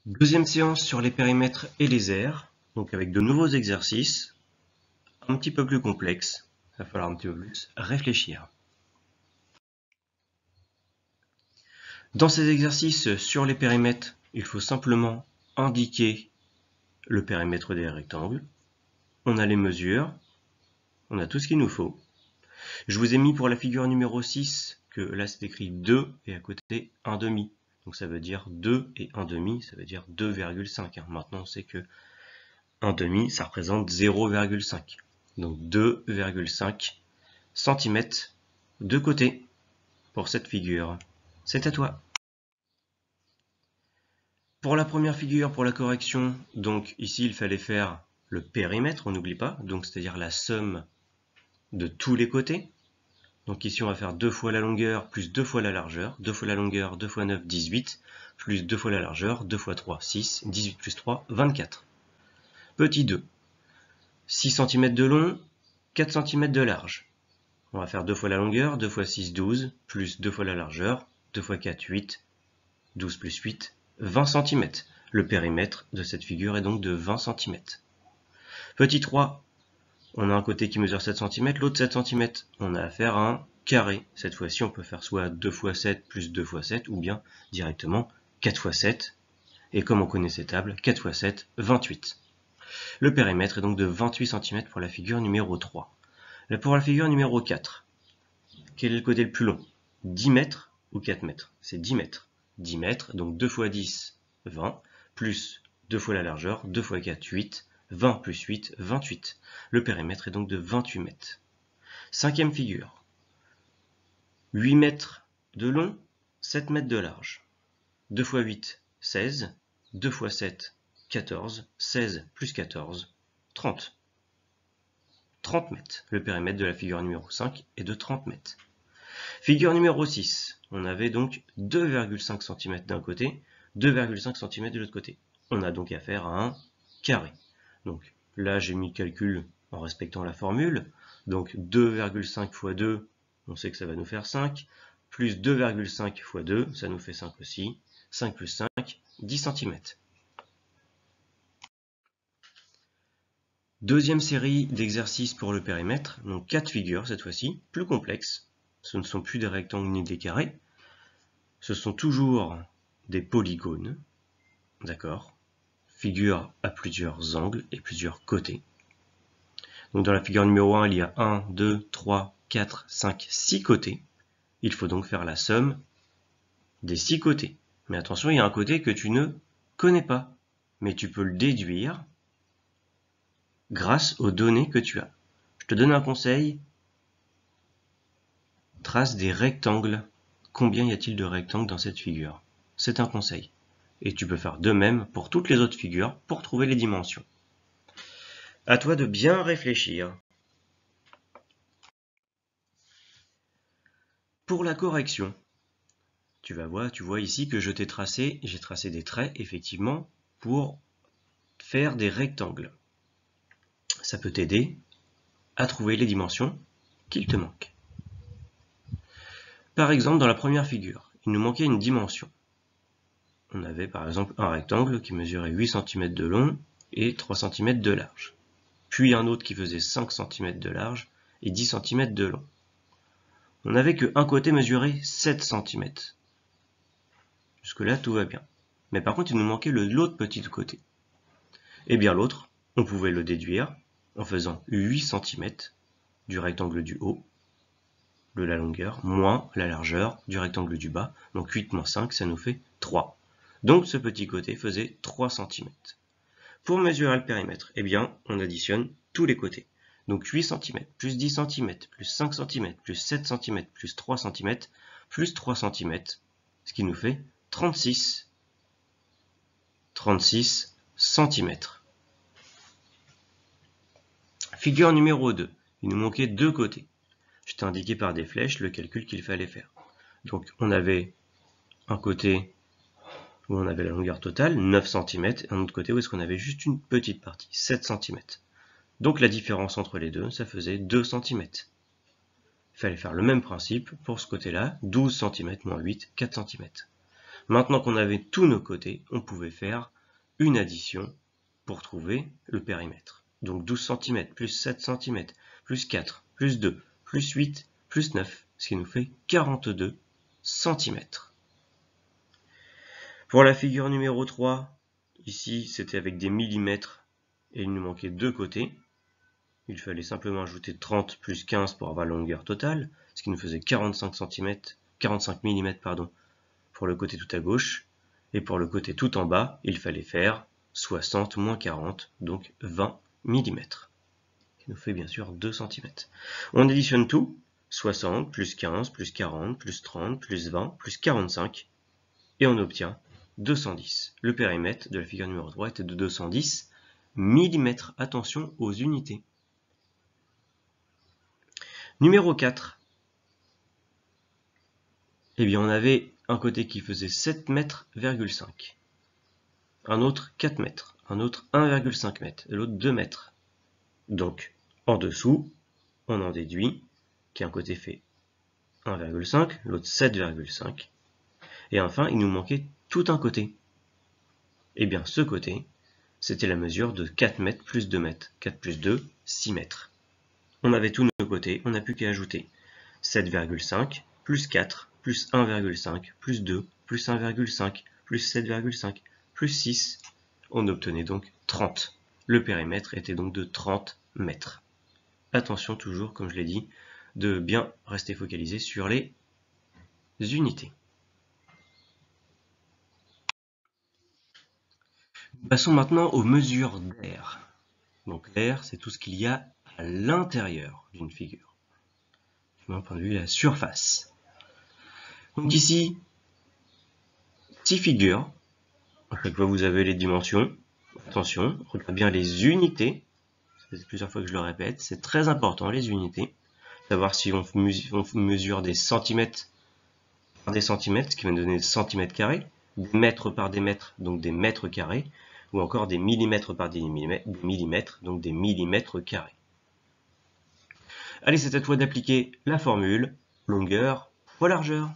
Deuxième séance sur les périmètres et les aires, donc avec de nouveaux exercices, un petit peu plus complexes. Il va falloir un petit peu plus réfléchir. Dans ces exercices sur les périmètres, il faut simplement indiquer le périmètre des rectangles. On a les mesures, on a tout ce qu'il nous faut. Je vous ai mis pour la figure numéro 6 que là c'est écrit 2 et à côté 1,5. Donc ça veut dire 2 et 1,5, ça veut dire 2,5. Maintenant on sait que 1,5 ça représente 0,5. Donc 2,5 cm de côté pour cette figure. C'est à toi. Pour la première figure, pour la correction, donc ici il fallait faire le périmètre, on n'oublie pas, donc c'est-à-dire la somme de tous les côtés. Donc ici on va faire 2 fois la longueur plus 2 fois la largeur, 2 fois la longueur, 2 fois 9, 18, plus 2 fois la largeur, 2 fois 3, 6, 18 plus 3, 24. Petit 2, 6 cm de long, 4 cm de large. On va faire 2 fois la longueur, 2 fois 6, 12, plus 2 fois la largeur, 2 fois 4, 8, 12 plus 8, 20 cm. Le périmètre de cette figure est donc de 20 cm. Petit 3, on a un côté qui mesure 7 cm, l'autre 7 cm. On a affaire à un carré. Cette fois-ci, on peut faire soit 2 fois 7 plus 2 fois 7, ou bien directement 4 fois 7. Et comme on connaît ces tables, 4 fois 7, 28. Le périmètre est donc de 28 cm pour la figure numéro 3. Là, pour la figure numéro 4, quel est le côté le plus long? 10 mètres ou 4 mètres? C'est 10 mètres. 10 mètres, donc 2 fois 10, 20, plus 2 fois la largeur, 2 fois 4, 8, 20 plus 8, 28. Le périmètre est donc de 28 mètres. Cinquième figure. 8 mètres de long, 7 mètres de large. 2 fois 8, 16. 2 fois 7, 14. 16 plus 14, 30. 30 mètres. Le périmètre de la figure numéro 5 est de 30 mètres. Figure numéro 6. On avait donc 2,5 cm d'un côté, 2,5 cm de l'autre côté. On a donc affaire à un carré. Donc là, j'ai mis le calcul en respectant la formule. Donc 2,5 fois 2, on sait que ça va nous faire 5. Plus 2,5 fois 2, ça nous fait 5 aussi. 5 plus 5, 10 cm. Deuxième série d'exercices pour le périmètre, donc 4 figures cette fois-ci, plus complexes. Ce ne sont plus des rectangles ni des carrés, ce sont toujours des polygones, d'accord? Figure à plusieurs angles et plusieurs côtés. Donc dans la figure numéro 1, il y a 1, 2, 3, 4, 5, 6 côtés. Il faut donc faire la somme des 6 côtés. Mais attention, il y a un côté que tu ne connais pas, mais tu peux le déduire grâce aux données que tu as. Je te donne un conseil, trace des rectangles. Combien y a-t-il de rectangles dans cette figure? C'est un conseil. Et tu peux faire de même pour toutes les autres figures pour trouver les dimensions. À toi de bien réfléchir. Pour la correction, tu vois ici que j'ai tracé des traits effectivement pour faire des rectangles. Ça peut t'aider à trouver les dimensions qu'il te manque. Par exemple, dans la première figure, il nous manquait une dimension. On avait par exemple un rectangle qui mesurait 8 cm de long et 3 cm de large. Puis un autre qui faisait 5 cm de large et 10 cm de long. On n'avait qu'un côté mesuré 7 cm. Jusque-là, tout va bien. Mais par contre, il nous manquait l'autre petit côté. Et bien l'autre, on pouvait le déduire en faisant 8 cm du rectangle du haut, de la longueur, moins la largeur du rectangle du bas. Donc 8 moins 5, ça nous fait 3. Donc ce petit côté faisait 3 cm. Pour mesurer le périmètre, eh bien, on additionne tous les côtés. Donc 8 cm, plus 10 cm, plus 5 cm, plus 7 cm, plus 3 cm, plus 3 cm, ce qui nous fait 36 cm. Figure numéro 2. Il nous manquait deux côtés. Je t'ai indiqué par des flèches le calcul qu'il fallait faire. Donc on avait un côté où on avait la longueur totale, 9 cm, et un autre côté où est-ce qu'on avait juste une petite partie, 7 cm. Donc la différence entre les deux, ça faisait 2 cm. Il fallait faire le même principe pour ce côté-là, 12 cm moins 8, 4 cm. Maintenant qu'on avait tous nos côtés, on pouvait faire une addition pour trouver le périmètre. Donc 12 cm plus 7 cm plus 4 plus 2 plus 8 plus 9, ce qui nous fait 42 cm. Pour la figure numéro 3, ici c'était avec des millimètres et il nous manquait deux côtés. Il fallait simplement ajouter 30 plus 15 pour avoir la longueur totale, ce qui nous faisait 45 mm pour le côté tout à gauche. Et pour le côté tout en bas, il fallait faire 60 moins 40, donc 20 mm. Ce qui nous fait bien sûr 2 cm. On additionne tout, 60 plus 15 plus 40 plus 30 plus 20 plus 45, et on obtient 210. Le périmètre de la figure numéro 3 était de 210 mm. Attention aux unités. Numéro 4. Eh bien, on avait un côté qui faisait 7,5 mètres, un autre 4 mètres, un autre 1,5 mètre, et l'autre 2 mètres. Donc, en dessous, on en déduit qu'un côté fait 1,5, l'autre 7,5. Et enfin, il nous manquait tout un côté. Eh bien, ce côté, c'était la mesure de 4 mètres plus 2 mètres. 4 plus 2, 6 mètres. On avait tous nos côtés, on n'a plus qu'à ajouter 7,5 plus 4 plus 1,5 plus 2 plus 1,5 plus 7,5 plus 6. On obtenait donc 30. Le périmètre était donc de 30 mètres. Attention toujours, comme je l'ai dit, de bien rester focalisé sur les unités. Passons maintenant aux mesures d'air. Donc l'air, c'est tout ce qu'il y a à l'intérieur d'une figure. D'un point de vue de la surface. Donc ici, 6 figures. À chaque fois, vous avez les dimensions. Attention, regardez bien les unités. C'est plusieurs fois que je le répète. C'est très important, les unités. Savoir si on mesure des centimètres par des centimètres, ce qui va nous donner des centimètres carrés, des mètres par des mètres, donc des mètres carrés, ou encore des millimètres par des millimètres, donc des millimètres carrés. Allez, c'est à toi d'appliquer la formule longueur fois largeur.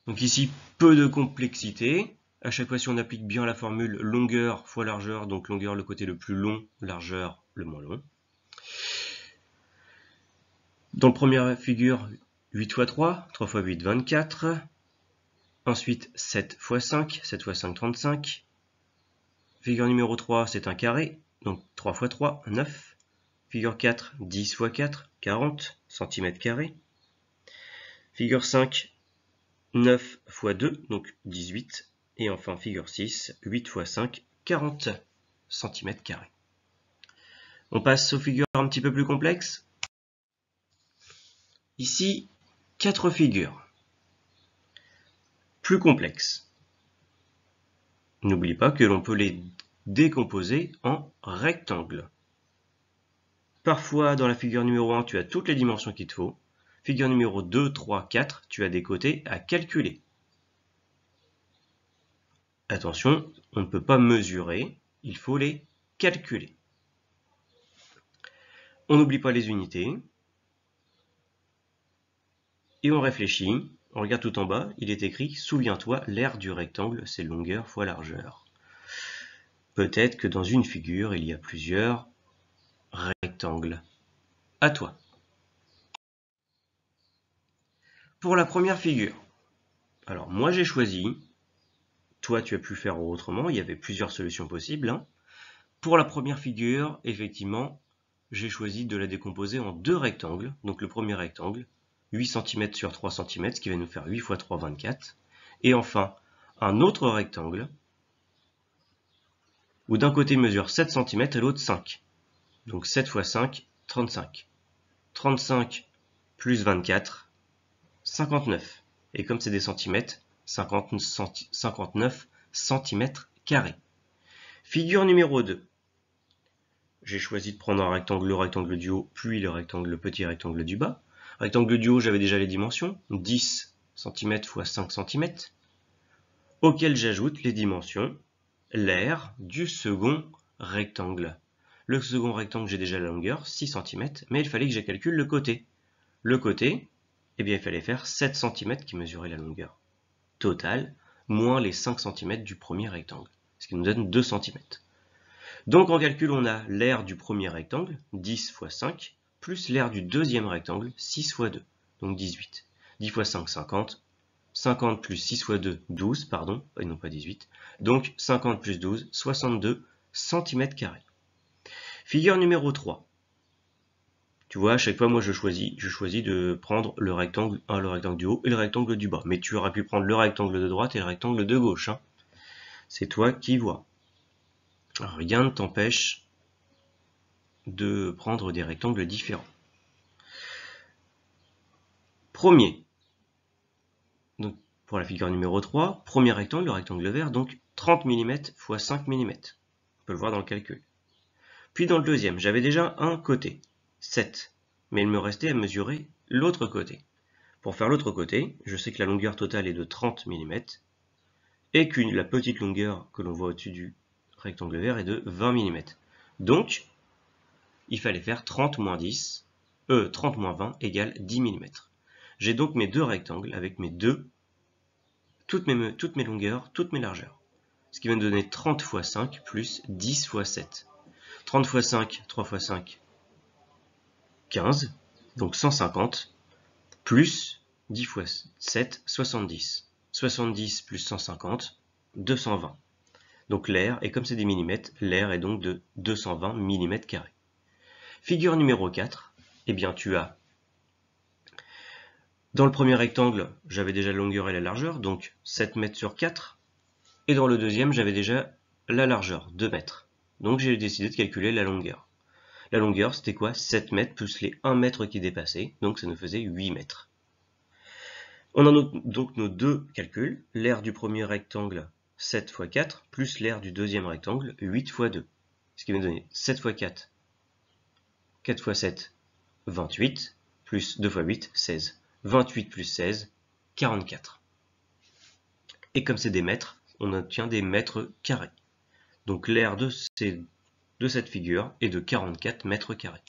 Donc ici, peu de complexité. À chaque fois, si on applique bien la formule longueur fois largeur, donc longueur le côté le plus long, largeur le moins long. Dans la première figure, 8 x 3, 3 x 8, 24. Ensuite, 7 x 5, 7 x 5, 35. Figure numéro 3, c'est un carré, donc 3 x 3, 9. Figure 4, 10 x 4, 40 cm². Figure 5, 9 x 2, donc 18. Et enfin, figure 6, 8 x 5, 40 cm². On passe aux figures un petit peu plus complexes. Ici, 4 figures. Plus complexes. N'oublie pas que l'on peut les décomposer en rectangles. Parfois, dans la figure numéro 1, tu as toutes les dimensions qu'il te faut. Figure numéro 2, 3, 4, tu as des côtés à calculer. Attention, on ne peut pas mesurer, il faut les calculer. On n'oublie pas les unités. Et on réfléchit, on regarde tout en bas, il est écrit « Souviens-toi, l'aire du rectangle, c'est longueur fois largeur ». Peut-être que dans une figure, il y a plusieurs rectangles. À toi. Pour la première figure, alors moi j'ai choisi, toi tu as pu faire autrement, il y avait plusieurs solutions possibles. Pour la première figure, effectivement, j'ai choisi de la décomposer en deux rectangles. Donc le premier rectangle, 8 cm sur 3 cm, ce qui va nous faire 8 x 3, 24. Et enfin, un autre rectangle, où d'un côté mesure 7 cm et l'autre 5. Donc 7 x 5, 35. 35 plus 24, 59. Et comme c'est des centimètres, 59 cm². Figure numéro 2. J'ai choisi de prendre le rectangle du haut, puis le petit rectangle du bas. Rectangle du haut, j'avais déjà les dimensions, 10 cm x 5 cm, auquel j'ajoute les dimensions, l'aire du second rectangle. Le second rectangle, j'ai déjà la longueur, 6 cm, mais il fallait que je calcule le côté. Le côté, eh bien il fallait faire 7 cm qui mesuraient la longueur totale, moins les 5 cm du premier rectangle, ce qui nous donne 2 cm. Donc en calcul, on a l'aire du premier rectangle, 10 fois 5, plus l'aire du deuxième rectangle, 6 fois 2, donc 18. 10 fois 5, 50. 50 plus 6 fois 2, 12, pardon, et non pas 18. Donc 50 plus 12, 62 cm². Figure numéro 3. Tu vois, à chaque fois, moi, je choisis de prendre le rectangle du haut et le rectangle du bas. Mais tu aurais pu prendre le rectangle de droite et le rectangle de gauche. Hein. C'est toi qui vois. Rien ne t'empêche de prendre des rectangles différents. Premier. Donc, pour la figure numéro 3, premier rectangle, le rectangle vert, donc 30 mm x 5 mm. On peut le voir dans le calcul. Puis dans le deuxième, j'avais déjà un côté, 7. Mais il me restait à mesurer l'autre côté. Pour faire l'autre côté, je sais que la longueur totale est de 30 mm et que la petite longueur que l'on voit au-dessus du rectangle vert est de 20 mm. Donc, il fallait faire 30 moins 20 égale 10 mm. J'ai donc mes deux rectangles avec toutes mes longueurs, toutes mes largeurs. Ce qui va me donner 30 x 5 plus 10 x 7. 30 x 5, 3 x 5, 15, donc 150, plus 10 x 7, 70. 70 plus 150, 220. Donc l'aire, et comme c'est des millimètres, l'aire est donc de 220 mm². Figure numéro 4, eh bien tu as, dans le premier rectangle, j'avais déjà la longueur et la largeur, donc 7 mètres sur 4, et dans le deuxième, j'avais déjà la largeur, 2 mètres. Donc j'ai décidé de calculer la longueur. La longueur, c'était quoi? 7 mètres plus les 1 mètre qui dépassaient, donc ça nous faisait 8 mètres. On a donc nos deux calculs, l'aire du premier rectangle 7 x 4, plus l'aire du deuxième rectangle 8 x 2. Ce qui va donner 7 x 4, 4 x 7, 28, plus 2 x 8, 16. 28 plus 16, 44. Et comme c'est des mètres, on obtient des mètres carrés. Donc l'aire de cette figure est de 44 mètres carrés.